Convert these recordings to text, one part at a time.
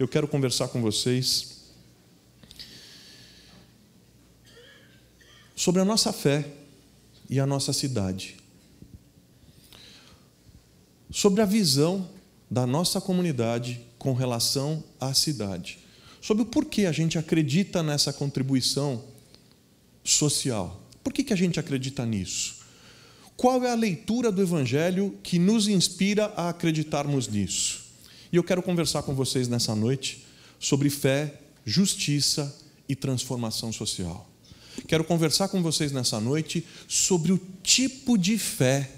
eu quero conversar com vocês sobre a nossa fé e a nossa cidade. Sobre a visão da nossa comunidade com relação à cidade. Sobre o porquê a gente acredita nessa contribuição social. Por que a gente acredita nisso? Qual é a leitura do Evangelho que nos inspira a acreditarmos nisso? E eu quero conversar com vocês nessa noite sobre fé, justiça e transformação social. Quero conversar com vocês nessa noite sobre o tipo de fé,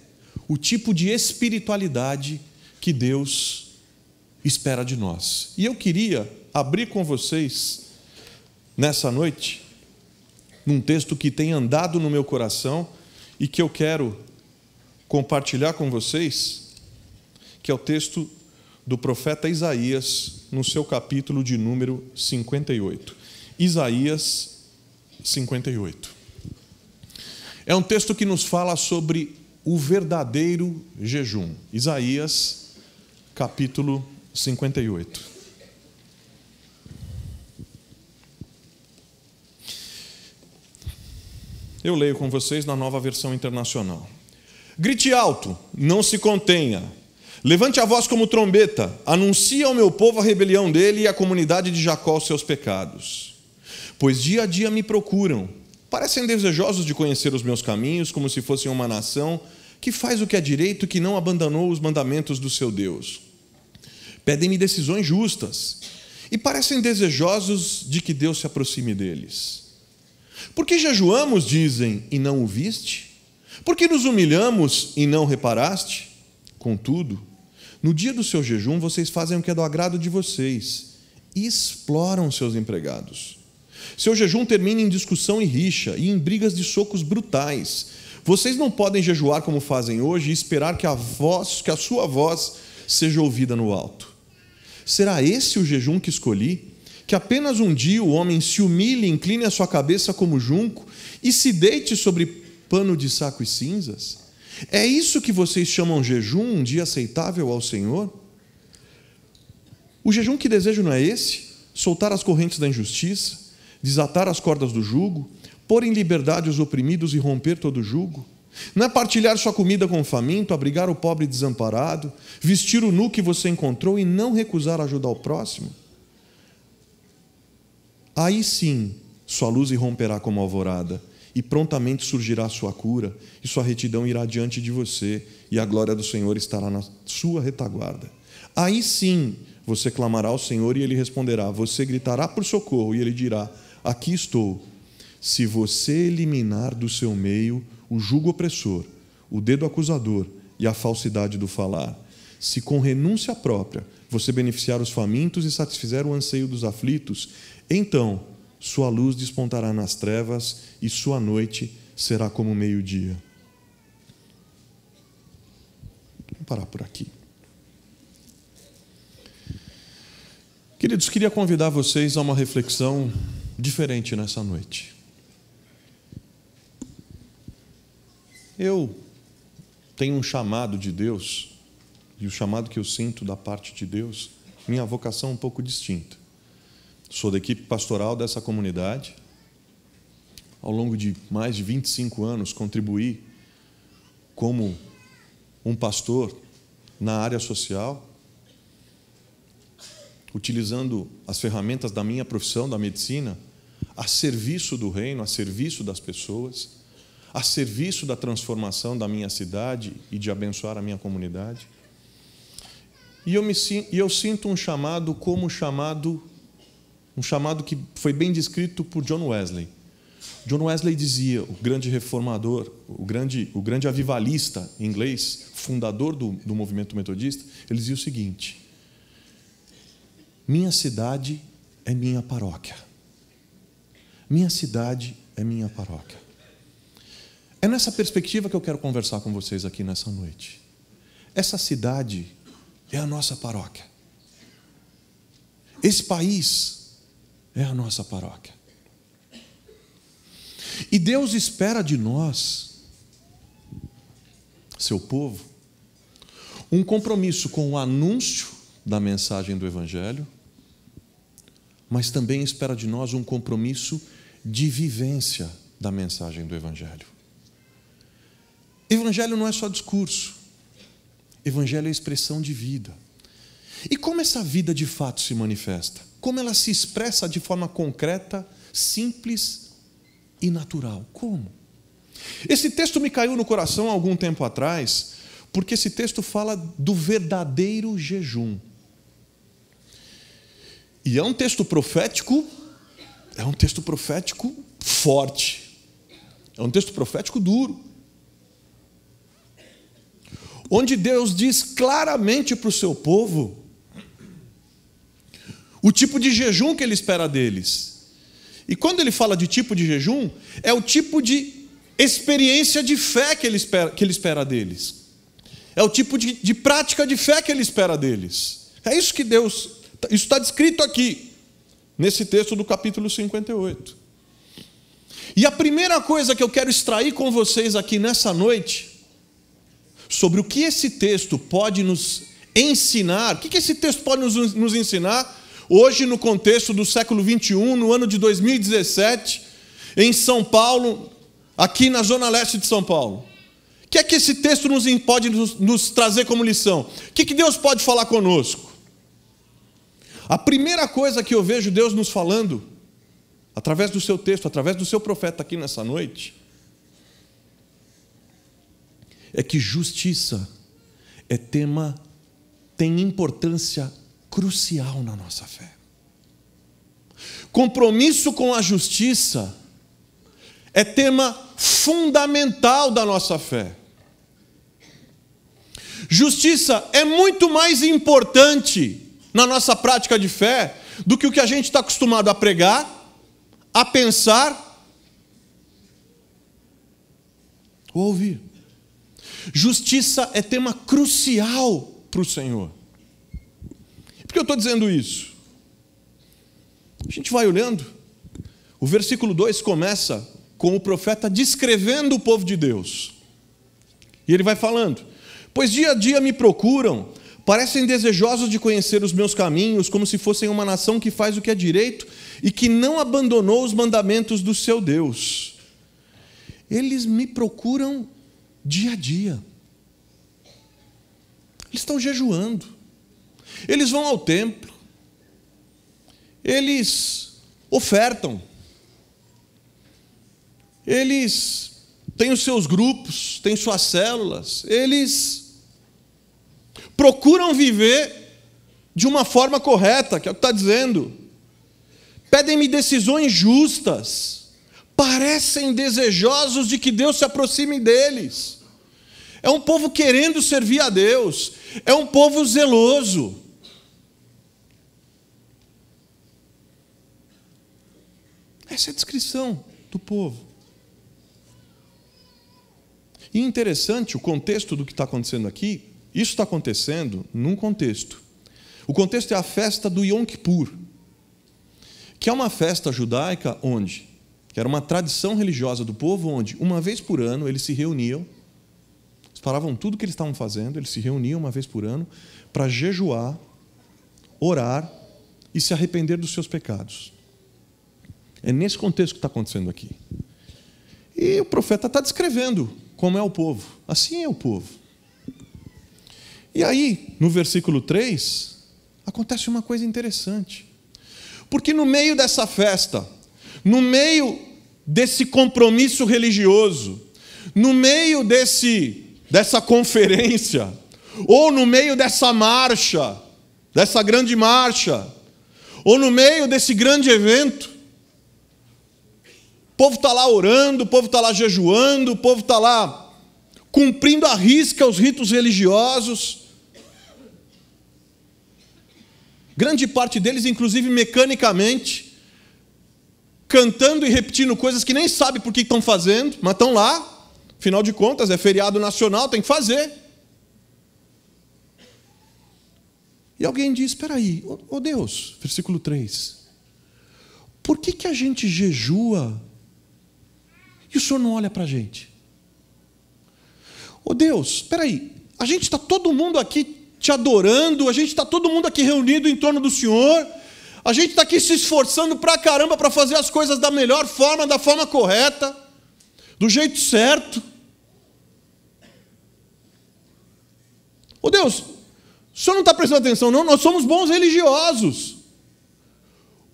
o tipo de espiritualidade que Deus espera de nós. E eu queria abrir com vocês nessa noite num texto que tem andado no meu coração e que eu quero compartilhar com vocês, que é o texto do profeta Isaías, no seu capítulo de número 58. Isaías 58. É um texto que nos fala sobre o verdadeiro jejum. Isaías, capítulo 58. Eu leio com vocês na Nova Versão Internacional. Grite alto, não se contenha. Levante a voz como trombeta, anuncie ao meu povo a rebelião dele e à comunidade de Jacó os seus pecados. Pois dia a dia me procuram, parecem desejosos de conhecer os meus caminhos, como se fossem uma nação que faz o que é direito e que não abandonou os mandamentos do seu Deus. Pedem-me decisões justas e parecem desejosos de que Deus se aproxime deles. Por que jejuamos, dizem, e não o viste? Por que nos humilhamos e não reparaste? Contudo, no dia do seu jejum, vocês fazem o que é do agrado de vocês e exploram seus empregados. Seu jejum termina em discussão e rixa e em brigas de socos brutais. Vocês não podem jejuar como fazem hoje e esperar que a sua voz seja ouvida no alto. Será esse o jejum que escolhi? Que apenas um dia o homem se humilhe, incline a sua cabeça como junco e se deite sobre pano de saco e cinzas? É isso que vocês chamam jejum, um dia aceitável ao Senhor? O jejum que desejo não é esse? Soltar as correntes da injustiça, desatar as cordas do jugo, pôr em liberdade os oprimidos e romper todo jugo? Não é partilhar sua comida com o faminto, abrigar o pobre desamparado, vestir o nu que você encontrou e não recusar ajuda ao próximo? Aí sim sua luz irromperá como alvorada, e prontamente surgirá a sua cura, e sua retidão irá diante de você, e a glória do Senhor estará na sua retaguarda. Aí sim você clamará ao Senhor e Ele responderá. Você gritará por socorro e Ele dirá: aqui estou. Se você eliminar do seu meio o jugo opressor, o dedo acusador e a falsidade do falar, se com renúncia própria você beneficiar os famintos e satisfizer o anseio dos aflitos, então sua luz despontará nas trevas e sua noite será como o meio-dia. Vamos parar por aqui. Queridos, queria convidar vocês a uma reflexão diferente nessa noite. Eu tenho um chamado de Deus, e o chamado que eu sinto da parte de Deus, minha vocação é um pouco distinta. Sou da equipe pastoral dessa comunidade. Ao longo de mais de 25 anos, contribuí como um pastor na área social, utilizando as ferramentas da minha profissão, da medicina, a serviço do reino, a serviço das pessoas, a serviço da transformação da minha cidade e de abençoar a minha comunidade. E eu sinto um chamado como um chamado que foi bem descrito por John Wesley. John Wesley dizia, o grande reformador, o grande avivalista inglês, fundador do movimento metodista, ele dizia o seguinte: minha cidade é minha paróquia. Minha cidade é minha paróquia. É nessa perspectiva que eu quero conversar com vocês aqui nessa noite. Essa cidade é a nossa paróquia. Esse país é a nossa paróquia. E Deus espera de nós, seu povo, um compromisso com o anúncio da mensagem do Evangelho, mas também espera de nós um compromisso de vivência da mensagem do Evangelho. Evangelho não é só discurso. Evangelho é expressão de vida. E como essa vida de fato se manifesta? Como ela se expressa de forma concreta, simples e natural? Como? Esse texto me caiu no coração há algum tempo atrás, porque esse texto fala do verdadeiro jejum. E é um texto profético forte. É um texto profético duro. Onde Deus diz claramente para o seu povo o tipo de jejum que Ele espera deles. E quando Ele fala de tipo de jejum, é o tipo de experiência de fé que Ele espera deles. É o tipo de prática de fé que Ele espera deles. É isso que isso está descrito aqui, nesse texto do capítulo 58. E a primeira coisa que eu quero extrair com vocês aqui nessa noite, sobre o que esse texto pode nos ensinar, o que esse texto pode nos ensinar, hoje no contexto do século 21, no ano de 2017, em São Paulo, aqui na zona leste de São Paulo. O que é que esse texto pode nos trazer como lição? O que Deus pode falar conosco? A primeira coisa que eu vejo Deus nos falando, através do seu texto, através do seu profeta aqui nessa noite, é que justiça tem importância crucial na nossa fé. Compromisso com a justiça é tema fundamental da nossa fé. Justiça é muito mais importante na nossa prática de fé do que o que a gente está acostumado a pregar, a pensar ou a ouvir. Justiça é tema crucial para o Senhor. Por que eu estou dizendo isso? A gente vai olhando, o versículo 2 começa com o profeta descrevendo o povo de Deus. E ele vai falando: pois dia a dia me procuram, parecem desejosos de conhecer os meus caminhos, como se fossem uma nação que faz o que é direito e que não abandonou os mandamentos do seu Deus. Eles me procuram dia a dia. Eles estão jejuando. Eles vão ao templo. Eles ofertam. Eles têm os seus grupos, têm suas células. Eles procuram viver de uma forma correta, que é o que está dizendo. Pedem-me decisões justas. Parecem desejosos de que Deus se aproxime deles. É um povo querendo servir a Deus. É um povo zeloso. Essa é a descrição do povo. E interessante o contexto do que está acontecendo aqui. Isso está acontecendo num contexto. O contexto é a festa do Yom Kippur, que é uma festa judaica que era uma tradição religiosa do povo, onde uma vez por ano eles se reuniam, eles paravam tudo o que eles estavam fazendo, eles se reuniam uma vez por ano para jejuar, orar e se arrepender dos seus pecados. É nesse contexto que está acontecendo aqui. E o profeta está descrevendo como é o povo. Assim é o povo. E aí, no versículo 3, acontece uma coisa interessante. Porque no meio dessa festa, no meio desse compromisso religioso, no meio dessa conferência, ou no meio dessa marcha, dessa grande marcha, ou no meio desse grande evento, o povo está lá orando, o povo está lá jejuando, o povo está lá cumprindo à risca os ritos religiosos. Grande parte deles, inclusive mecanicamente, cantando e repetindo coisas que nem sabe por que estão fazendo, mas estão lá, afinal de contas, é feriado nacional, tem que fazer. E alguém diz: espera aí, ô Deus, versículo 3, por que a gente jejua e o Senhor não olha para a gente? Ô Deus, espera aí, a gente está todo mundo aqui te adorando, a gente está todo mundo aqui reunido em torno do Senhor, A gente está aqui se esforçando pra caramba para fazer as coisas da melhor forma, da forma correta, do jeito certo. Ô Deus, o senhor não está prestando atenção, não? Nós somos bons religiosos.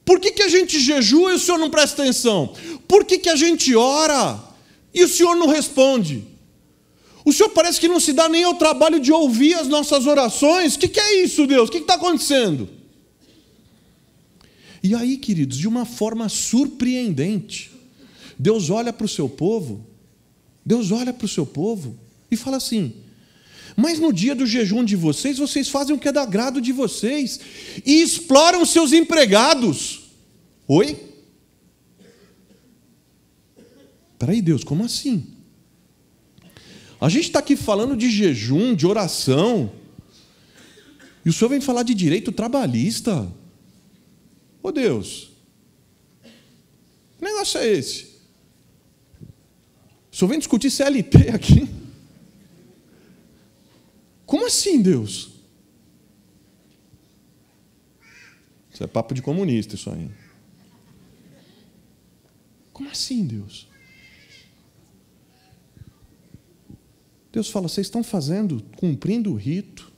Por que a gente jejua e o senhor não presta atenção? Por que a gente ora e o senhor não responde? O senhor parece que não se dá nem ao trabalho de ouvir as nossas orações. O que é isso, Deus? O que está acontecendo? E aí, queridos, de uma forma surpreendente, Deus olha para o seu povo, e fala assim: mas no dia do jejum de vocês, vocês fazem o que é do agrado de vocês e exploram seus empregados. Oi? Peraí, Deus, como assim? A gente está aqui falando de jejum, de oração, e o senhor vem falar de direito trabalhista. Ô Deus, que negócio é esse? O senhor vem discutir CLT aqui? Como assim, Deus? Isso é papo de comunista, isso aí. Como assim, Deus? Deus fala: vocês estão cumprindo o rito,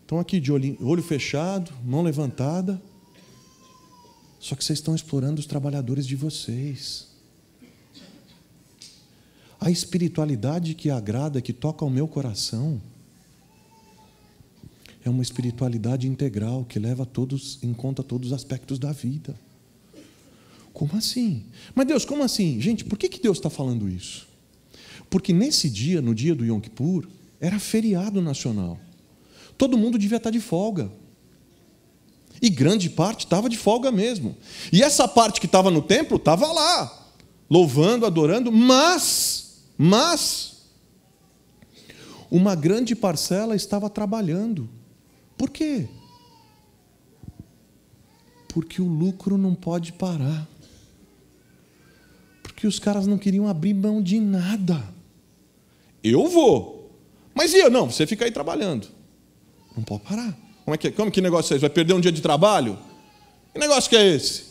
estão aqui de olho fechado, mão levantada, só que vocês estão explorando os trabalhadores de vocês. A espiritualidade que agrada, que toca ao meu coração, é uma espiritualidade integral que leva em conta todos os aspectos da vida. Como assim? Mas Deus, como assim? Gente, por que Deus está falando isso? Porque nesse dia, no dia do Yom Kippur, era feriado nacional. Todo mundo devia estar de folga. E grande parte estava de folga mesmo. E essa parte que estava no templo estava lá, louvando, adorando, mas uma grande parcela estava trabalhando. Por quê? Porque o lucro não pode parar. Porque os caras não queriam abrir mão de nada. Eu vou. Mas e eu? Não, você fica aí trabalhando. Não pode parar. Como que negócio é esse? Vai perder um dia de trabalho? Que negócio que é esse?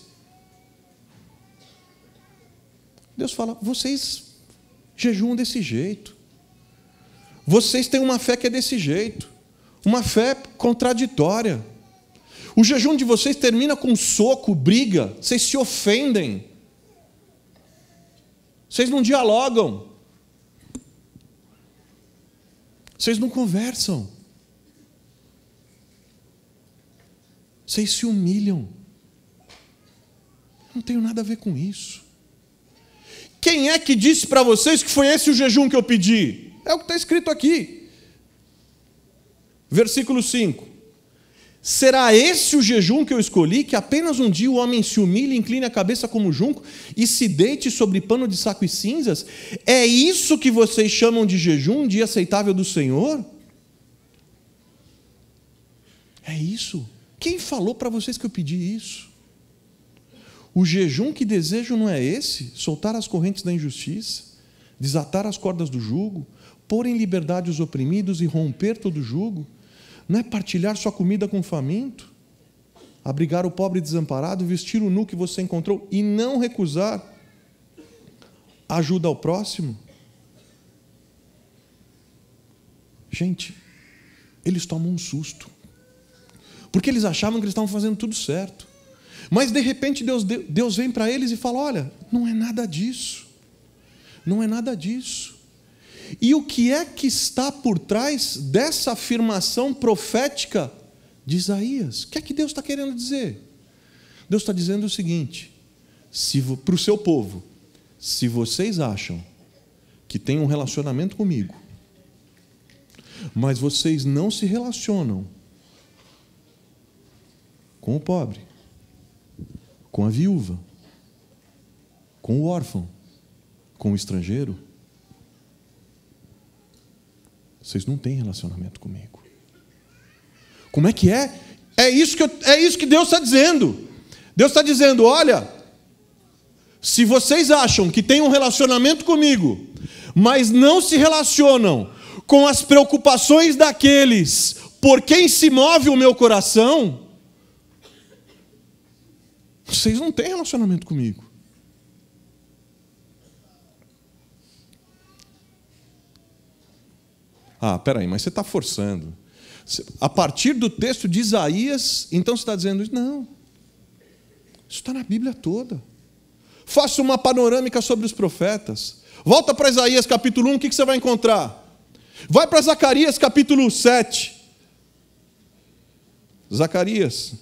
Deus fala: vocês jejuam desse jeito. Vocês têm uma fé que é desse jeito. Uma fé contraditória. O jejum de vocês termina com soco, briga. Vocês se ofendem. Vocês não dialogam. Vocês não conversam. Vocês se humilham. Não tenho nada a ver com isso. Quem é que disse para vocês que foi esse o jejum que eu pedi? É o que está escrito aqui. Versículo 5. Será esse o jejum que eu escolhi, que apenas um dia o homem se humilhe, incline a cabeça como junco e se deite sobre pano de saco e cinzas? É isso que vocês chamam de jejum, dia aceitável do Senhor? É isso. Quem falou para vocês que eu pedi isso? O jejum que desejo não é esse? Soltar as correntes da injustiça, desatar as cordas do jugo, pôr em liberdade os oprimidos e romper todo jugo? Não é partilhar sua comida com o faminto? Abrigar o pobre desamparado, vestir o nu que você encontrou e não recusar ajuda ao próximo? Gente, eles tomam um susto. Porque eles achavam que eles estavam fazendo tudo certo. Mas, de repente, Deus vem para eles e fala: olha, não é nada disso. Não é nada disso. E o que é que está por trás dessa afirmação profética de Isaías? O que é que Deus está querendo dizer? Deus está dizendo o seguinte: para o seu povo, se vocês acham que tem um relacionamento comigo, mas vocês não se relacionam com o pobre, com a viúva, com o órfão, com o estrangeiro, vocês não têm relacionamento comigo. Como é que é? É isso que Deus está dizendo. Deus está dizendo: olha, se vocês acham que tem um relacionamento comigo, mas não se relacionam com as preocupações daqueles por quem se move o meu coração, vocês não têm relacionamento comigo. Ah, peraí, mas você está forçando. A partir do texto de Isaías, então você está dizendo isso? Não. Isso está na Bíblia toda. Faça uma panorâmica sobre os profetas. Volta para Isaías capítulo 1, o que você vai encontrar? Vai para Zacarias capítulo 7. Zacarias.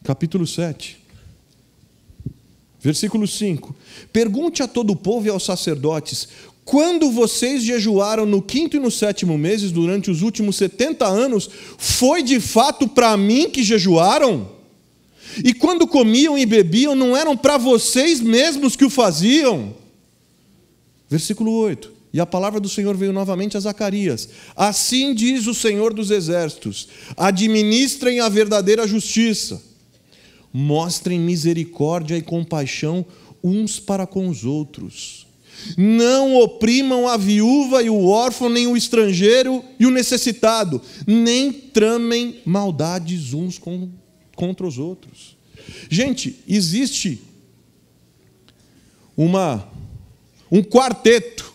Capítulo 7. Versículo 5. Pergunte a todo o povo e aos sacerdotes: quando vocês jejuaram no 5º e no 7º meses, durante os últimos 70 anos, foi de fato para mim que jejuaram? E quando comiam e bebiam, não eram para vocês mesmos que o faziam? Versículo 8. E a palavra do Senhor veio novamente a Zacarias. Assim diz o Senhor dos Exércitos: administrem a verdadeira justiça. Mostrem misericórdia e compaixão uns para com os outros. Não oprimam a viúva e o órfão, nem o estrangeiro e o necessitado, nem tramem maldades uns contra os outros. Gente, existe um quarteto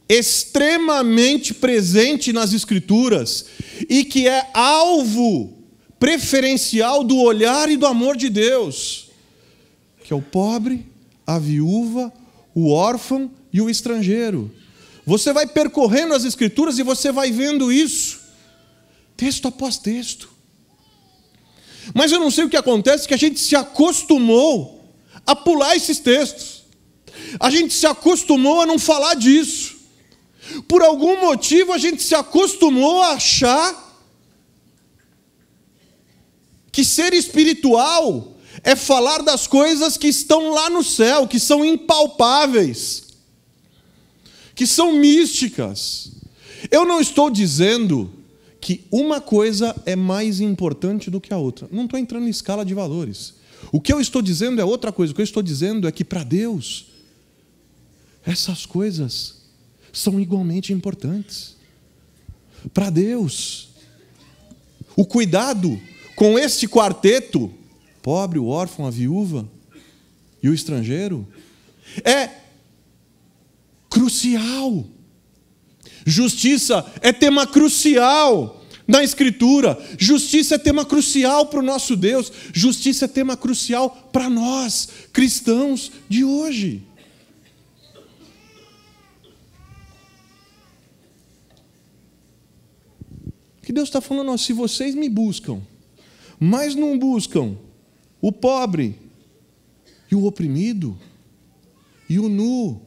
extremamente presente nas Escrituras e que é alvo preferencial do olhar e do amor de Deus, que é o pobre, a viúva, o órfão e o estrangeiro. Você vai percorrendo as Escrituras e você vai vendo isso, texto após texto. Mas eu não sei o que acontece, que a gente se acostumou a pular esses textos. A gente se acostumou a não falar disso. Por algum motivo a gente se acostumou a achar que ser espiritual é falar das coisas que estão lá no céu, que são impalpáveis, que são místicas. Eu não estou dizendo que uma coisa é mais importante do que a outra. Não estou entrando em escala de valores. O que eu estou dizendo é outra coisa. O que eu estou dizendo é que para Deus, essas coisas são igualmente importantes. Para Deus, o cuidado com este quarteto, pobre, o órfão, a viúva e o estrangeiro, é crucial. Justiça é tema crucial na Escritura. Justiça é tema crucial para o nosso Deus. Justiça é tema crucial para nós, cristãos de hoje. Que Deus está falando, ó, se vocês me buscam, mas não buscam o pobre e o oprimido e o nu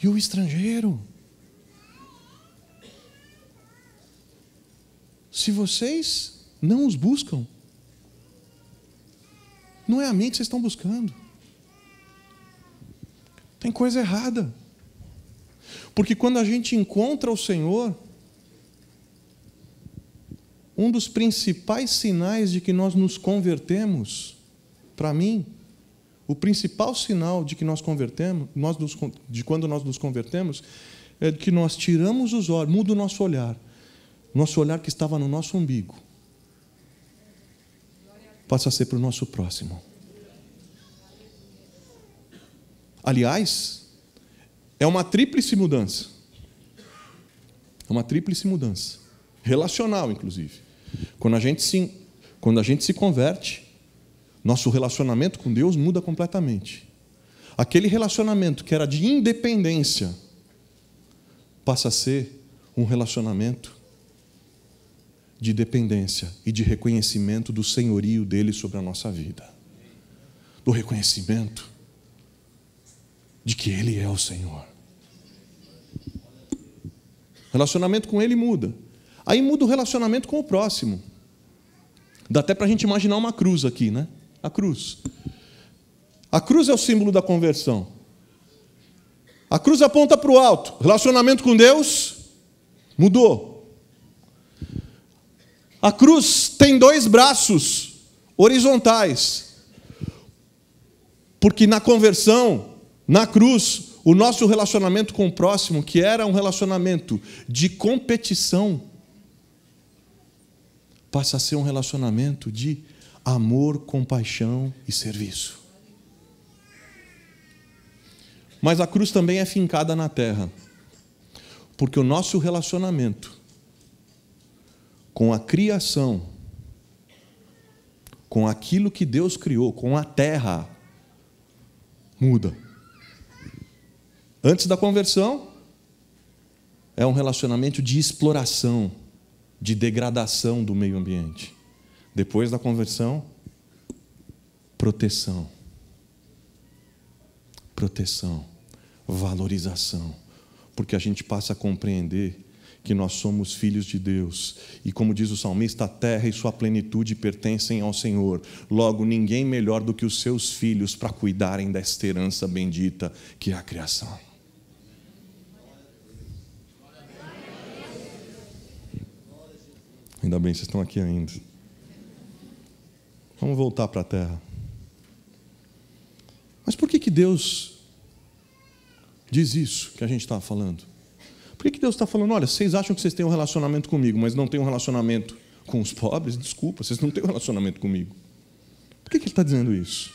e o estrangeiro. Se vocês não os buscam, não é a mim que vocês estão buscando. Tem coisa errada. Porque quando a gente encontra o Senhor, um dos principais sinais de que nós nos convertemos, para mim, o principal sinal de que nós convertemos, de quando nós nos convertemos, é que nós tiramos os olhos, muda o nosso olhar que estava no nosso umbigo, passa a ser para o nosso próximo. Aliás, é uma tríplice mudança. É uma tríplice mudança. Relacional, inclusive. Quando a gente se converte, nosso relacionamento com Deus muda completamente. Aquele relacionamento que era de independência passa a ser um relacionamento de dependência e de reconhecimento do senhorio dele sobre a nossa vida. Do reconhecimento de que Ele é o Senhor. O relacionamento com Ele muda. Aí muda o relacionamento com o próximo. Dá até para a gente imaginar uma cruz aqui, né? A cruz. A cruz é o símbolo da conversão. A cruz aponta para o alto. Relacionamento com Deus mudou. A cruz tem 2 braços horizontais. Porque na conversão, na cruz, o nosso relacionamento com o próximo, que era um relacionamento de competição, passa a ser um relacionamento de amor, compaixão e serviço. Mas a cruz também é fincada na terra, porque o nosso relacionamento com a criação, com aquilo que Deus criou, com a terra, muda. Antes da conversão, é um relacionamento de exploração, de degradação do meio ambiente. Depois da conversão, proteção. Proteção, valorização. Porque a gente passa a compreender que nós somos filhos de Deus. E como diz o salmista, a terra e sua plenitude pertencem ao Senhor. Logo, ninguém melhor do que os seus filhos para cuidarem desta herança bendita que é a criação. Ainda bem, vocês estão aqui ainda. Vamos voltar para a terra. Mas por que Deus diz isso que a gente estava falando? Por que Deus está falando, olha, vocês acham que vocês têm um relacionamento comigo, mas não têm um relacionamento com os pobres? Desculpa, vocês não têm um relacionamento comigo. Por que Ele está dizendo isso?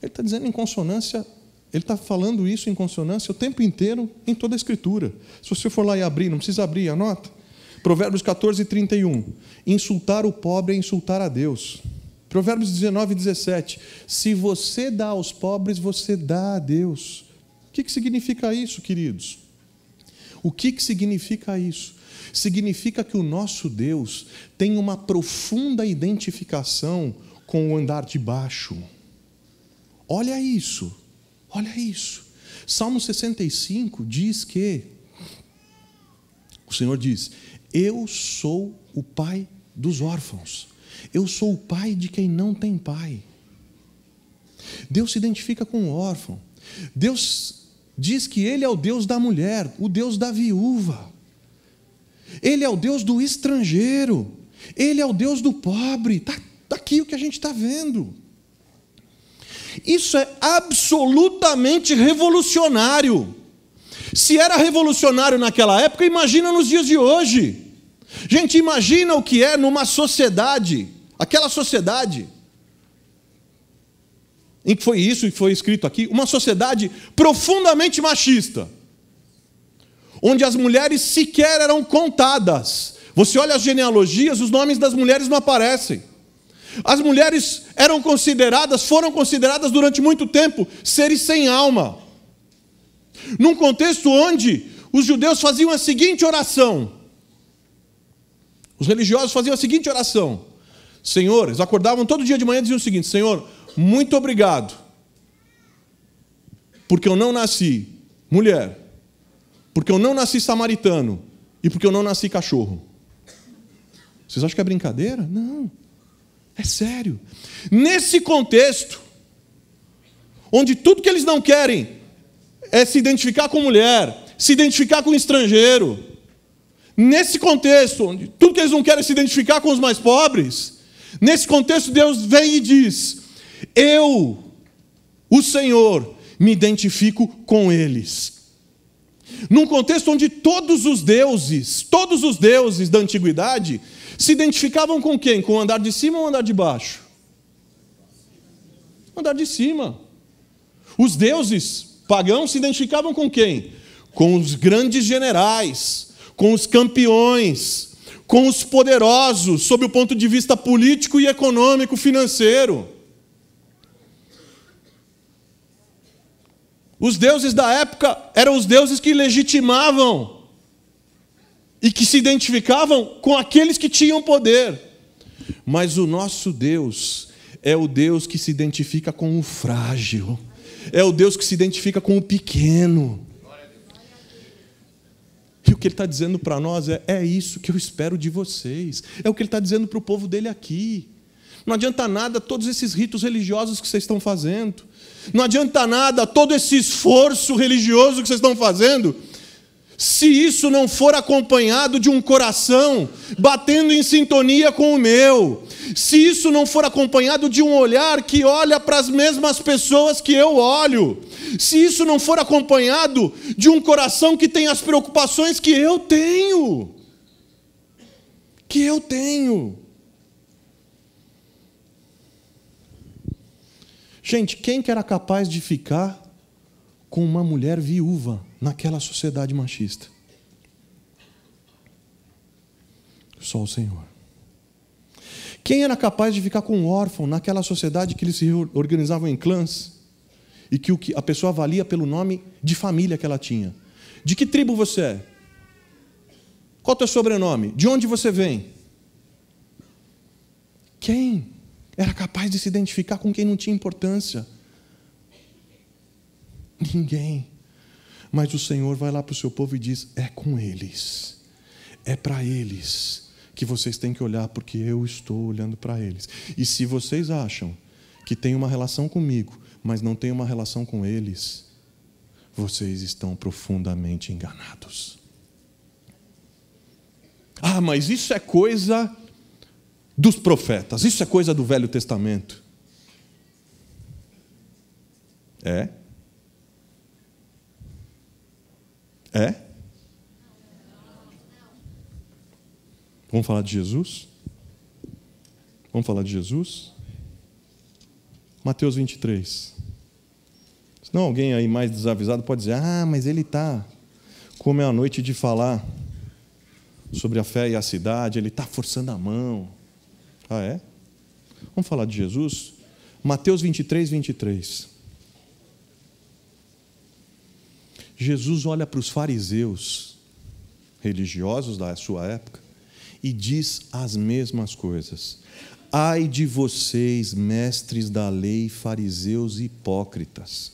Ele está dizendo em consonância, ele está falando isso em consonância o tempo inteiro em toda a Escritura. Se você for lá e abrir, não precisa abrir, anota. Provérbios 14, 31. Insultar o pobre é insultar a Deus. Provérbios 19, 17. Se você dá aos pobres, você dá a Deus. O que significa isso, queridos? O que significa isso? Significa que o nosso Deus tem uma profunda identificação com o andar de baixo. Olha isso. Olha isso. Salmo 65 diz que o Senhor diz: eu sou o pai dos órfãos. Eu sou o pai de quem não tem pai. Deus se identifica com o órfão. Deus diz que Ele é o Deus da mulher, o Deus da viúva. Ele é o Deus do estrangeiro. Ele é o Deus do pobre. Está aqui o que a gente está vendo. Isso é absolutamente revolucionário. Se era revolucionário naquela época, imagina nos dias de hoje. Gente, imagina o que é numa sociedade, aquela sociedade, em que foi isso que foi escrito aqui, uma sociedade profundamente machista, onde as mulheres sequer eram contadas. Você olha as genealogias, os nomes das mulheres não aparecem. As mulheres foram consideradas durante muito tempo seres sem alma. Num contexto onde os judeus faziam a seguinte oração. Os religiosos faziam a seguinte oração. Senhor, eles acordavam todo dia de manhã e diziam o seguinte: Senhor, muito obrigado, porque eu não nasci mulher, porque eu não nasci samaritano e porque eu não nasci cachorro. Vocês acham que é brincadeira? Não. É sério. Nesse contexto, onde tudo que eles não querem é se identificar com mulher, se identificar com estrangeiro, nesse contexto, onde tudo que eles não querem é se identificar com os mais pobres, nesse contexto Deus vem e diz: eu, o Senhor, me identifico com eles. Num contexto onde todos os deuses da antiguidade se identificavam com quem? Com o andar de cima ou o andar de baixo? O andar de cima. Os deuses pagãos se identificavam com quem? Com os grandes generais, com os campeões, com os poderosos, sob o ponto de vista político e econômico, financeiro. Os deuses da época eram os deuses que legitimavam e que se identificavam com aqueles que tinham poder. Mas o nosso Deus é o Deus que se identifica com o frágil, é o Deus que se identifica com o pequeno. E o que Ele está dizendo para nós é isso que eu espero de vocês. É o que Ele está dizendo para o povo dele aqui. Não adianta nada todos esses ritos religiosos que vocês estão fazendo. Não adianta nada todo esse esforço religioso que vocês estão fazendo, se isso não for acompanhado de um coração batendo em sintonia com o meu. se isso não for acompanhado de um olhar que olha para as mesmas pessoas que eu olho, se isso não for acompanhado de um coração que tem as preocupações que eu tenho, Gente, quem que era capaz de ficar com uma mulher viúva naquela sociedade machista? Só o Senhor. Quem era capaz de ficar com um órfão naquela sociedade que eles se organizavam em clãs e que a pessoa avalia pelo nome de família que ela tinha? De que tribo você é? Qual é o teu sobrenome? De onde você vem? Quem era capaz de se identificar com quem não tinha importância? Ninguém. Mas o Senhor vai lá para o seu povo e diz: é com eles, é para eles que vocês têm que olhar, porque eu estou olhando para eles. E se vocês acham que tem uma relação comigo, mas não tem uma relação com eles, vocês estão profundamente enganados. Ah, mas isso é coisa dos profetas, isso é coisa do Velho Testamento. É? É? Vamos falar de Jesus? Vamos falar de Jesus? Mateus 23. Senão alguém aí mais desavisado pode dizer: ah, mas ele está, como é a noite de falar sobre a fé e a cidade, ele está forçando a mão. Ah, é? Vamos falar de Jesus? Mateus 23, 23. Jesus olha para os fariseus religiosos da sua época e diz as mesmas coisas. Ai de vocês, mestres da lei, fariseus hipócritas.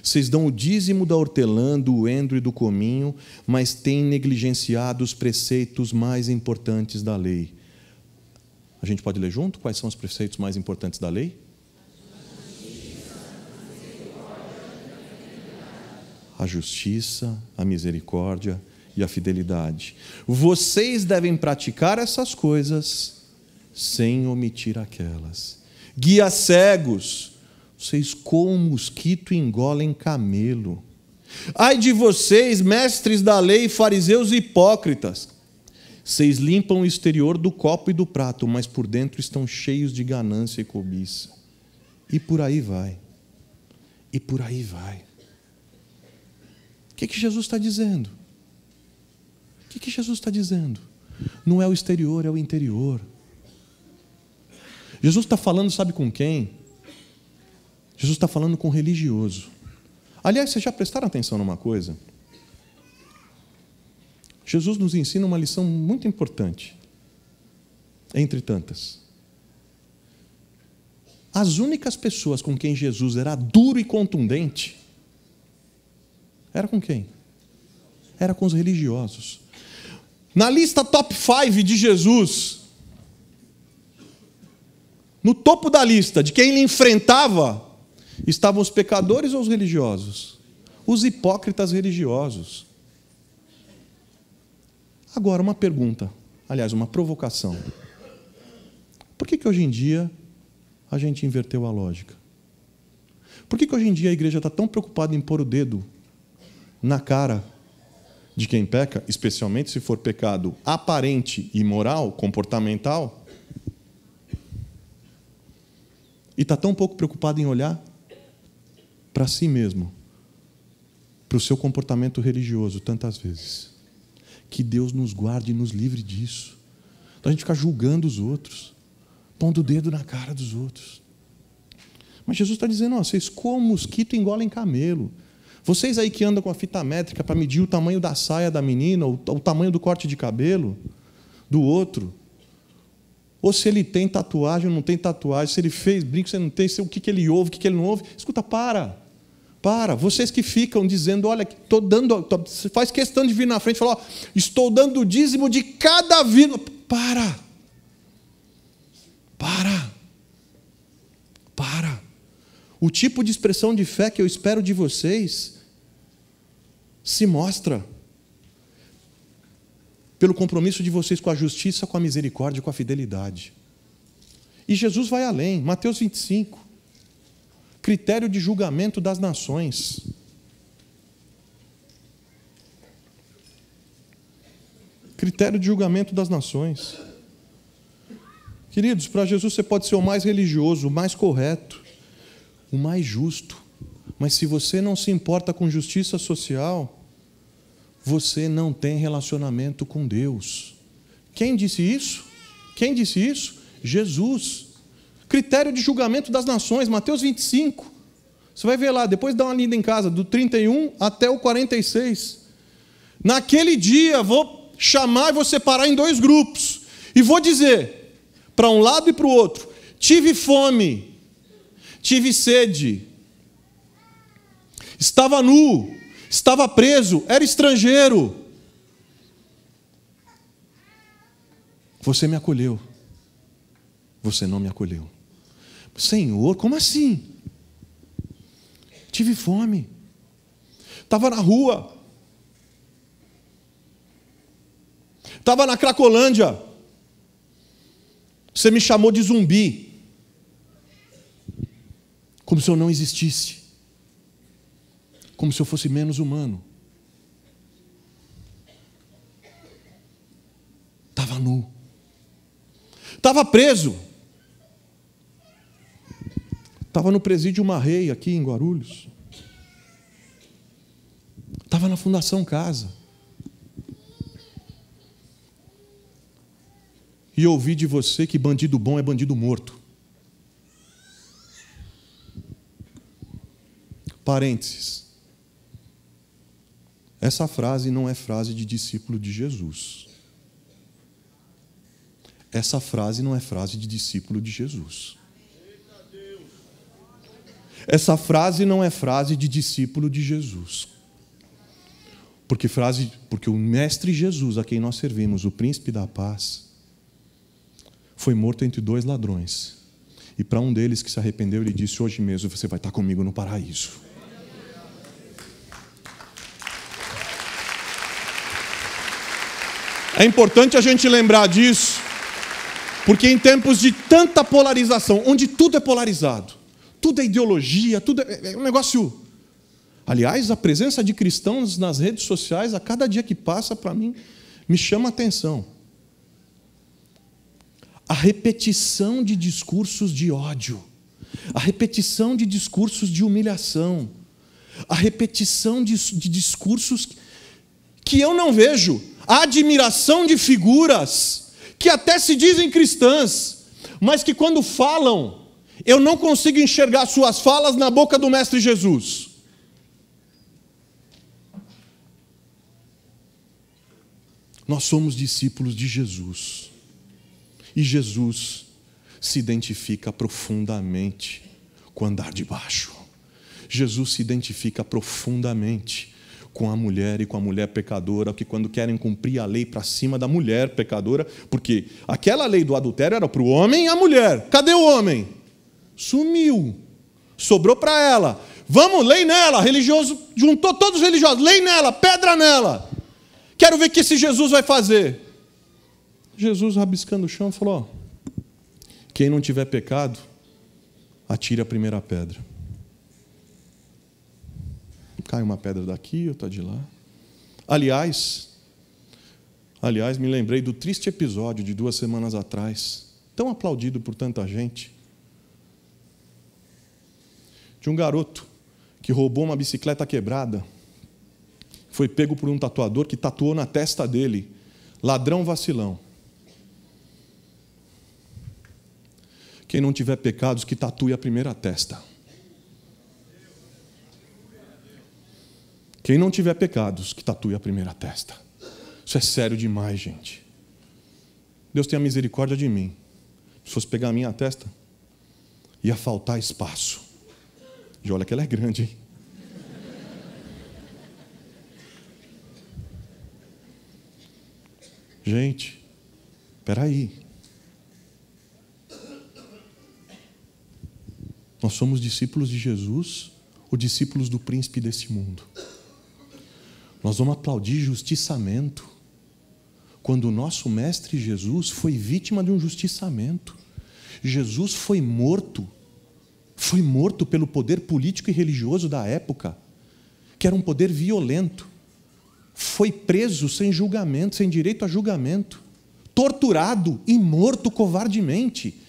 Vocês dão o dízimo da hortelã, do endro e do cominho, mas têm negligenciado os preceitos mais importantes da lei. A gente pode ler junto? Quais são os preceitos mais importantes da lei? A justiça, a misericórdia e a fidelidade. Vocês devem praticar essas coisas sem omitir aquelas. Guias cegos, vocês com mosquito engolem camelo. Ai de vocês, mestres da lei, fariseus hipócritas, vocês limpam o exterior do copo e do prato, mas por dentro estão cheios de ganância e cobiça. E por aí vai. E por aí vai. O que Jesus está dizendo? O que Jesus está dizendo? Não é o exterior, é o interior. Jesus está falando, sabe com quem? Jesus está falando com religioso. Aliás, vocês já prestaram atenção numa coisa? Jesus nos ensina uma lição muito importante, entre tantas. As únicas pessoas com quem Jesus era duro e contundente, era com quem? Era com os religiosos. Na lista top 5 de Jesus, no topo da lista de quem ele enfrentava, estavam os pecadores ou os religiosos? Os hipócritas religiosos. Agora, uma pergunta, aliás, uma provocação. Por que hoje em dia a gente inverteu a lógica? Por que hoje em dia a igreja está tão preocupada em pôr o dedo na cara de quem peca, especialmente se for pecado aparente e moral, comportamental, e está tão pouco preocupado em olhar para si mesmo, para o seu comportamento religioso, tantas vezes? Que Deus nos guarde e nos livre disso. Então a gente fica julgando os outros, pondo o dedo na cara dos outros. Mas Jesus está dizendo: vocês como mosquito engolem camelo. Vocês aí que andam com a fita métrica para medir o tamanho da saia da menina, ou o tamanho do corte de cabelo do outro, ou se ele tem tatuagem ou não tem tatuagem, se ele fez brinco, se ele não tem, o que ele ouve, o que ele não ouve. Escuta, para. Vocês que ficam dizendo: olha, estou dando, faz questão de vir na frente e falar: estou dando o dízimo de cada vírgula. Para. O tipo de expressão de fé que eu espero de vocês se mostra pelo compromisso de vocês com a justiça, com a misericórdia e com a fidelidade. E Jesus vai além. Mateus 25. Critério de julgamento das nações. Critério de julgamento das nações. Queridos, para Jesus você pode ser o mais religioso, o mais correto, o mais justo. Mas se você não se importa com justiça social, você não tem relacionamento com Deus. Quem disse isso? Quem disse isso? Jesus. Critério de julgamento das nações, Mateus 25. Você vai ver lá, depois dá uma lida em casa, do 31 até o 46. Naquele dia, vou chamar e vou separar em 2 grupos. E vou dizer, para um lado e para o outro, tive fome, tive sede, estava nu, estava preso, era estrangeiro. Você me acolheu. Você não me acolheu. Senhor, como assim? Tive fome. Estava na rua. Estava na Cracolândia. Você me chamou de zumbi. Como se eu não existisse. Como se eu fosse menos humano. Estava nu. Estava preso. Estava no presídio Marrei, aqui em Guarulhos. Estava na Fundação Casa. E ouvi de você que bandido bom é bandido morto. Parênteses. Essa frase não é frase de discípulo de Jesus. Essa frase não é frase de discípulo de Jesus. Essa frase não é frase de discípulo de Jesus. Porque o Mestre Jesus, a quem nós servimos, o Príncipe da Paz, foi morto entre 2 ladrões. E para um deles que se arrependeu, ele disse: hoje mesmo você vai estar comigo no paraíso. É importante a gente lembrar disso, porque em tempos de tanta polarização, onde tudo é polarizado, tudo é ideologia, tudo é um negócio... Aliás, a presença de cristãos nas redes sociais, a cada dia que passa, para mim, me chama a atenção. A repetição de discursos de ódio, a repetição de discursos de humilhação, a repetição de discursos que eu não vejo, a admiração de figuras que até se dizem cristãs, mas que quando falam, eu não consigo enxergar suas falas na boca do Mestre Jesus. Nós somos discípulos de Jesus. E Jesus se identifica profundamente com o andar de baixo. Jesus se identifica profundamente com a mulher e com a mulher pecadora, que quando querem cumprir a lei para cima da mulher pecadora, porque aquela lei do adultério era para o homem e a mulher. Cadê o homem? Sumiu. Sobrou para ela. Vamos, lei nela. Religioso, juntou todos os religiosos. Lei nela, pedra nela. Quero ver o que esse Jesus vai fazer. Jesus, rabiscando o chão, falou: quem não tiver pecado, atire a primeira pedra. Cai uma pedra daqui, outra de lá. Aliás, me lembrei do triste episódio de 2 semanas atrás, tão aplaudido por tanta gente, de um garoto que roubou uma bicicleta quebrada, foi pego por um tatuador que tatuou na testa dele: ladrão vacilão. Quem não tiver pecados, que tatue a primeira testa. Quem não tiver pecados, que tatue a primeira testa. Isso é sério demais, gente. Deus tenha misericórdia de mim. Se fosse pegar a minha testa, ia faltar espaço. E olha que ela é grande, hein? Gente, espera aí. Nós somos discípulos de Jesus ou discípulos do príncipe desse mundo? Nós vamos aplaudir justiçamento quando o nosso Mestre Jesus foi vítima de um justiçamento. Jesus foi morto pelo poder político e religioso da época, que era um poder violento. Foi preso sem julgamento, sem direito a julgamento, torturado e morto covardemente.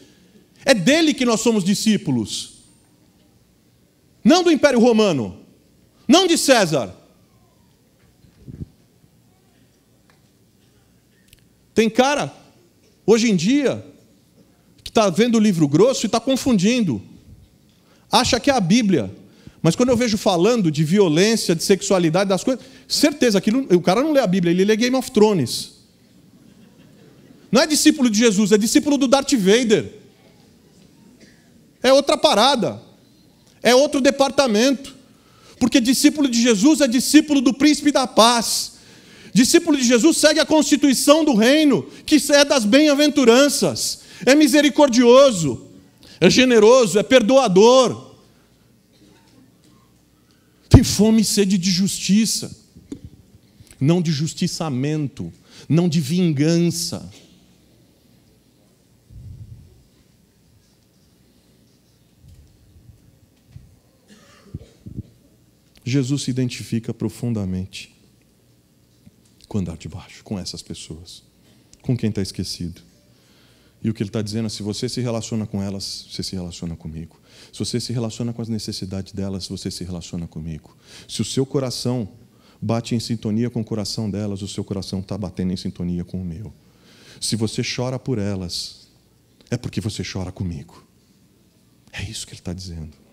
É dele que nós somos discípulos, não do Império Romano, não de César. Tem cara, hoje em dia, que está vendo o livro grosso e está confundindo. Acha que é a Bíblia. Mas quando eu vejo falando de violência, de sexualidade, das coisas, certeza que o cara não lê a Bíblia, ele lê Game of Thrones. Não é discípulo de Jesus, é discípulo do Darth Vader. É outra parada. É outro departamento. Porque discípulo de Jesus é discípulo do príncipe da paz. Discípulo de Jesus segue a constituição do reino, que é das bem-aventuranças. É misericordioso, é generoso, é perdoador. Tem fome e sede de justiça, não de justiçamento, não de vingança. Jesus se identifica profundamente com andar de baixo, com essas pessoas, com quem está esquecido. E o que ele está dizendo é: se você se relaciona com elas, você se relaciona comigo. Se você se relaciona com as necessidades delas, você se relaciona comigo. Se o seu coração bate em sintonia com o coração delas, o seu coração está batendo em sintonia com o meu. Se você chora por elas, é porque você chora comigo. É isso que ele está dizendo.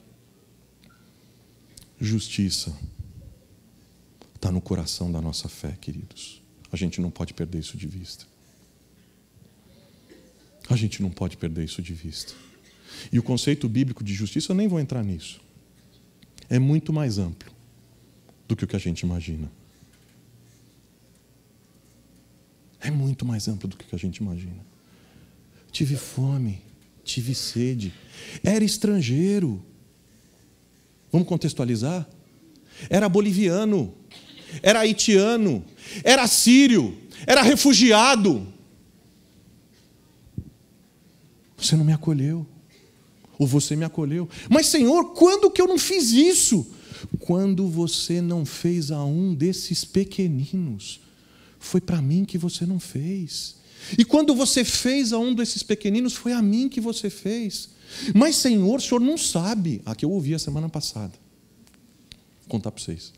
Justiça está no coração da nossa fé, queridos. A gente não pode perder isso de vista. A gente não pode perder isso de vista. E o conceito bíblico de justiça, eu nem vou entrar nisso. É muito mais amplo do que o que a gente imagina. É muito mais amplo do que o que a gente imagina. Tive fome, tive sede, era estrangeiro. Vamos contextualizar? Era boliviano, era haitiano, era sírio, era refugiado. Você não me acolheu, ou você me acolheu. Mas, Senhor, quando que eu não fiz isso? Quando você não fez a um desses pequeninos, foi para mim que você não fez. E quando você fez a um desses pequeninos, foi a mim que você fez. Mas, Senhor, o Senhor não sabe. Aqui eu ouvi a semana passada. Vou contar para vocês.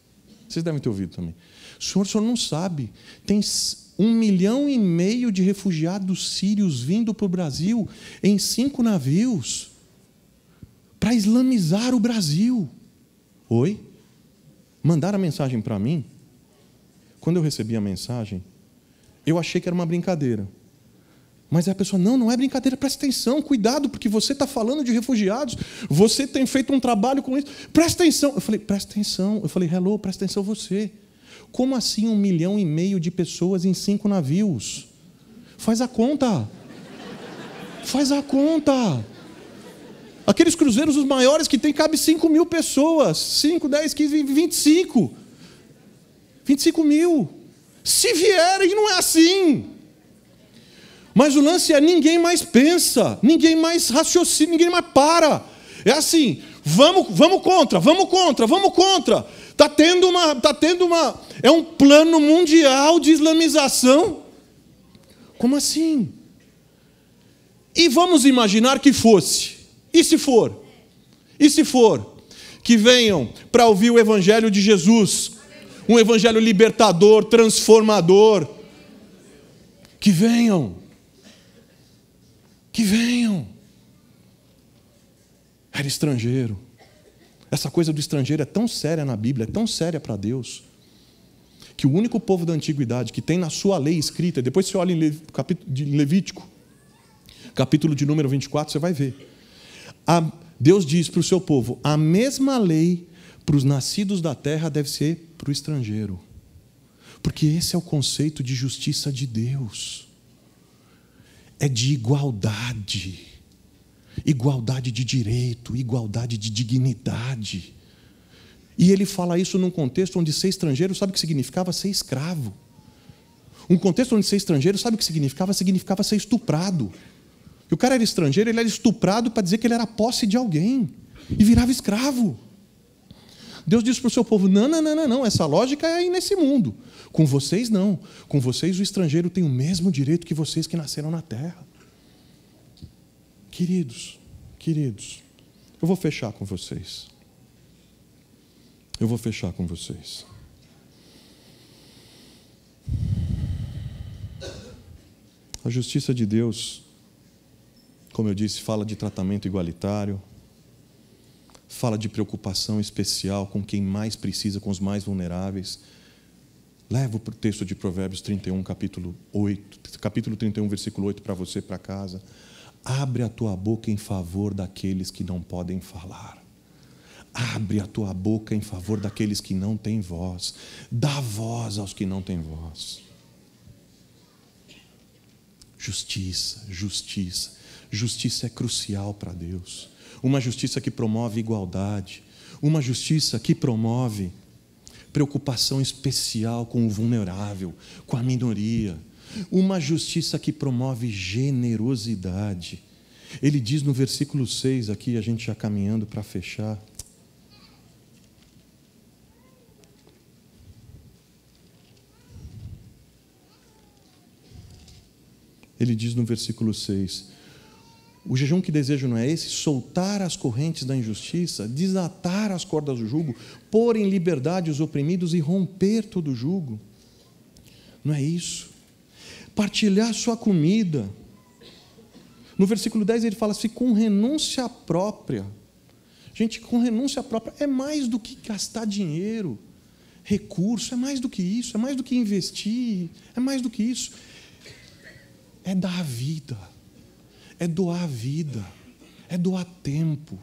Vocês devem ter ouvido também. O Senhor não sabe. Tem 1,5 milhão de refugiados sírios vindo para o Brasil em 5 navios para islamizar o Brasil. Oi? Mandaram a mensagem para mim. Quando eu recebi a mensagem, eu achei que era uma brincadeira. Mas a pessoa: não é brincadeira, presta atenção, cuidado, porque você está falando de refugiados, você tem feito um trabalho com isso, presta atenção. Eu falei: presta atenção. Eu falei: hello, presta atenção você. Como assim 1,5 milhão de pessoas em 5 navios? Faz a conta. Faz a conta. Aqueles cruzeiros, os maiores que tem, cabe 5 mil pessoas. 5, 10, 15, 25. 25 mil. Se vierem, não é assim. Mas o lance é: ninguém mais pensa, ninguém mais raciocina, ninguém mais para. É assim: vamos contra. Está tendo uma. É um plano mundial de islamização. Como assim? E vamos imaginar que fosse. E se for? E se for? Que venham para ouvir o Evangelho de Jesus. Um Evangelho libertador, transformador. Que venham. Que venham. Era estrangeiro. Essa coisa do estrangeiro é tão séria na Bíblia, é tão séria para Deus, que o único povo da antiguidade que tem na sua lei escrita, depois você olha em Levítico, capítulo de número 24, você vai ver. Deus diz para o seu povo: a mesma lei para os nascidos da terra deve ser para o estrangeiro. Porque esse é o conceito de justiça de Deus. É de igualdade. Igualdade de direito, igualdade de dignidade. E ele fala isso num contexto onde ser estrangeiro, sabe o que significava? Ser escravo. Um contexto onde ser estrangeiro, sabe o que significava? Significava ser estuprado. E o cara era estrangeiro, ele era estuprado para dizer que ele era posse de alguém. E virava escravo. Deus disse para o seu povo, não, essa lógica é aí nesse mundo. Com vocês não. Com vocês o estrangeiro tem o mesmo direito que vocês que nasceram na terra. Queridos, eu vou fechar com vocês. A justiça de Deus, como eu disse, fala de tratamento igualitário, fala de preocupação especial com quem mais precisa, com os mais vulneráveis. Leva o texto de Provérbios 31, capítulo 31, versículo 8, para você, para casa. Abre a tua boca em favor daqueles que não podem falar. Abre a tua boca em favor daqueles que não têm voz. Dá voz aos que não têm voz. Justiça. Justiça é crucial para Deus. Uma justiça que promove igualdade. Uma justiça que promove preocupação especial com o vulnerável, com a minoria. Uma justiça que promove generosidade. Ele diz no versículo 6, aqui, a gente já caminhando para fechar. Ele diz no versículo 6, o jejum que desejo não é esse? Soltar as correntes da injustiça, desatar as cordas do jugo, pôr em liberdade os oprimidos e romper todo o jugo. Não é isso? Partilhar sua comida. No versículo 10 ele fala assim, com renúncia própria. Gente, com renúncia própria é mais do que gastar dinheiro, recurso, é mais do que isso, é mais do que investir, é mais do que isso. É dar a vida, é doar a vida, é doar tempo.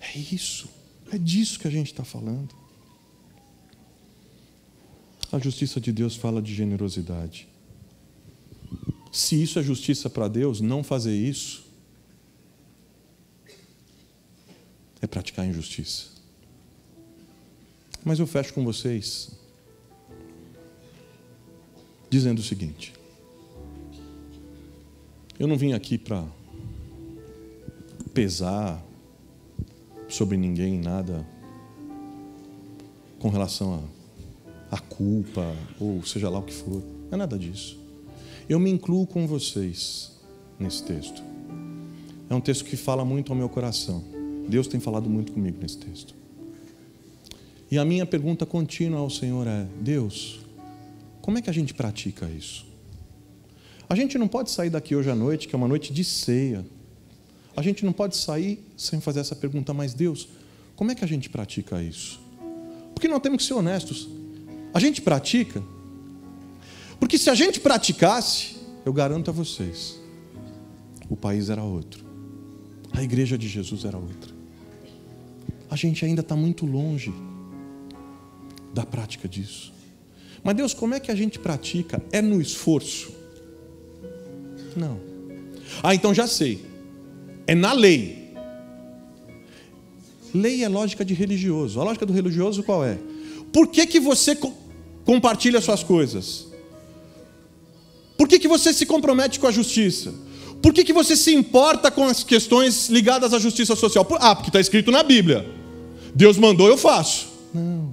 É isso, é disso que a gente está falando. A justiça de Deus fala de generosidade. Se isso é justiça para Deus, não fazer isso é praticar injustiça. Mas eu fecho com vocês dizendo o seguinte: eu não vim aqui para pesar sobre ninguém nada com relação a culpa, ou seja lá o que for. Não é nada disso. Eu me incluo com vocês nesse texto. É um texto que fala muito ao meu coração. Deus tem falado muito comigo nesse texto. E a minha pergunta contínua ao Senhor é: Deus, como é que a gente pratica isso? A gente não pode sair daqui hoje à noite, que é uma noite de ceia. A gente não pode sair sem fazer essa pergunta, mas Deus, como é que a gente pratica isso? Porque nós temos que ser honestos. A gente pratica, porque se a gente praticasse, eu garanto a vocês, o país era outro, a igreja de Jesus era outra. A gente ainda está muito longe da prática disso. Mas Deus, como é que a gente pratica? É no esforço? Não. Então já sei. É na lei. Lei é lógica de religioso. A lógica do religioso qual é? Por que você compartilha suas coisas? Por que você se compromete com a justiça? Por que você se importa com as questões ligadas à justiça social? Porque está escrito na Bíblia. Deus mandou, eu faço. Não.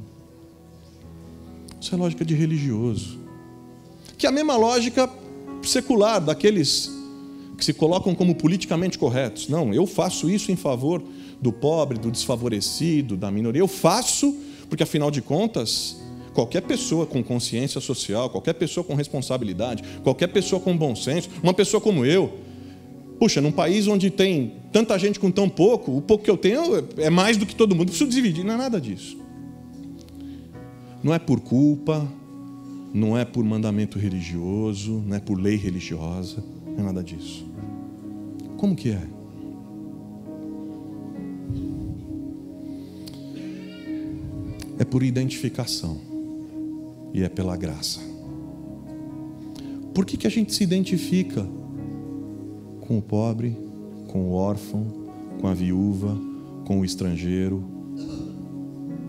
Isso é lógica de religioso. Que é a mesma lógica secular daqueles que se colocam como politicamente corretos. Não, eu faço isso em favor do pobre, do desfavorecido, da minoria. Eu faço porque, afinal de contas, qualquer pessoa com consciência social, qualquer pessoa com responsabilidade, qualquer pessoa com bom senso, uma pessoa como eu, puxa, num país onde tem tanta gente com tão pouco, o pouco que eu tenho é mais do que todo mundo, preciso dividir. Não é nada disso. Não é por culpa, não é por mandamento religioso, não é por lei religiosa, não é nada disso. Como que é? É por identificação e é pela graça. Por que a gente se identifica com o pobre, com o órfão, com a viúva, com o estrangeiro,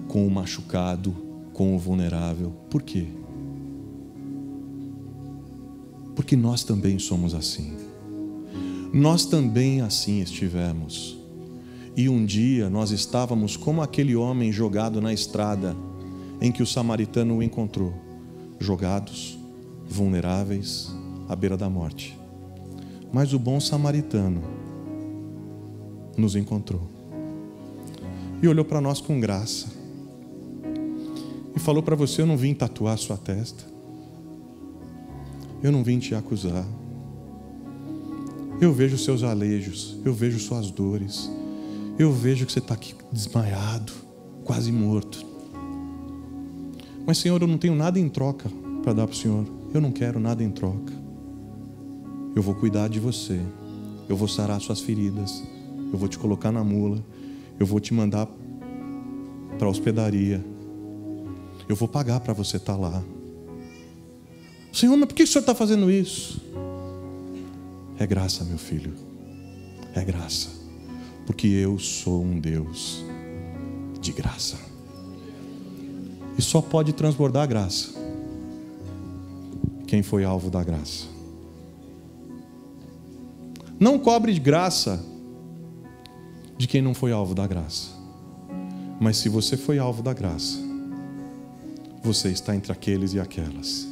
com o machucado, com o vulnerável? Por quê? Porque nós também somos assim. Nós também assim estivemos. E um dia nós estávamos como aquele homem jogado na estrada, em que o samaritano o encontrou, jogados, vulneráveis, à beira da morte. Mas o bom samaritano nos encontrou e olhou para nós com graça e falou para você: eu não vim tatuar sua testa, eu não vim te acusar, eu vejo seus alejos, eu vejo suas dores, eu vejo que você está aqui desmaiado, quase morto. Mas Senhor, eu não tenho nada em troca para dar para o Senhor, eu não quero nada em troca. Eu vou cuidar de você, eu vou sarar suas feridas, eu vou te colocar na mula, eu vou te mandar para a hospedaria, eu vou pagar para você estar lá. Senhor, mas por que o Senhor está fazendo isso? É graça, meu filho, é graça, porque eu sou um Deus de graça, e só pode transbordar a graça quem foi alvo da graça. Não cobre de graça de quem não foi alvo da graça. Mas se você foi alvo da graça, você está entre aqueles e aquelas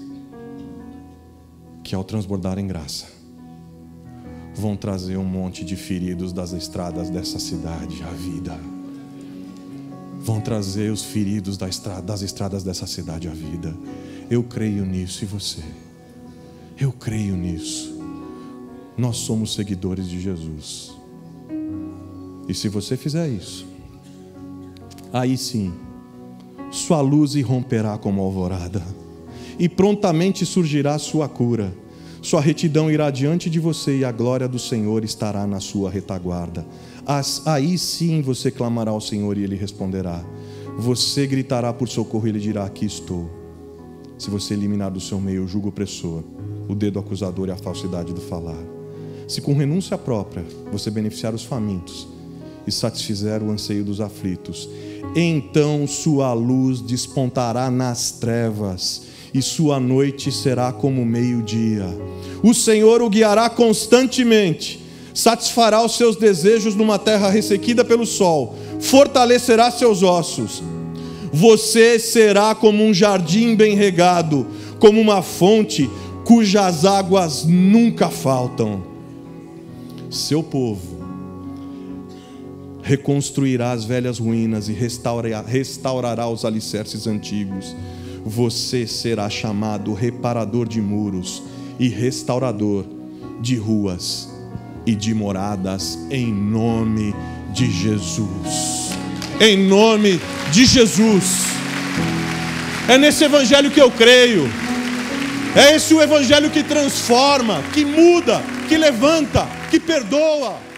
que, ao transbordar em graça, vão trazer um monte de feridos das estradas dessa cidade à vida. Vão trazer os feridos das estradas dessa cidade à vida. Eu creio nisso, e você? Eu creio nisso. Nós somos seguidores de Jesus. E se você fizer isso, aí sim, sua luz irromperá como alvorada, e prontamente surgirá sua cura. Sua retidão irá diante de você, e a glória do Senhor estará na sua retaguarda. Aí sim você clamará ao Senhor e Ele responderá. Você gritará por socorro e Ele dirá: aqui estou. Se você eliminar do seu meio o jugo opressor, o dedo acusador e a falsidade do falar, se com renúncia própria você beneficiar os famintos e satisfizer o anseio dos aflitos, então sua luz despontará nas trevas e sua noite será como meio-dia. O Senhor o guiará constantemente, satisfará os seus desejos numa terra ressequida pelo sol, fortalecerá seus ossos. Você será como um jardim bem regado, como uma fonte cujas águas nunca faltam. Seu povo reconstruirá as velhas ruínas e restaurará os alicerces antigos. Você será chamado reparador de muros e restaurador de ruas e de moradas, em nome de Jesus. Em nome de Jesus. É nesse evangelho que eu creio. É esse o evangelho que transforma, que muda, que levanta, que perdoa.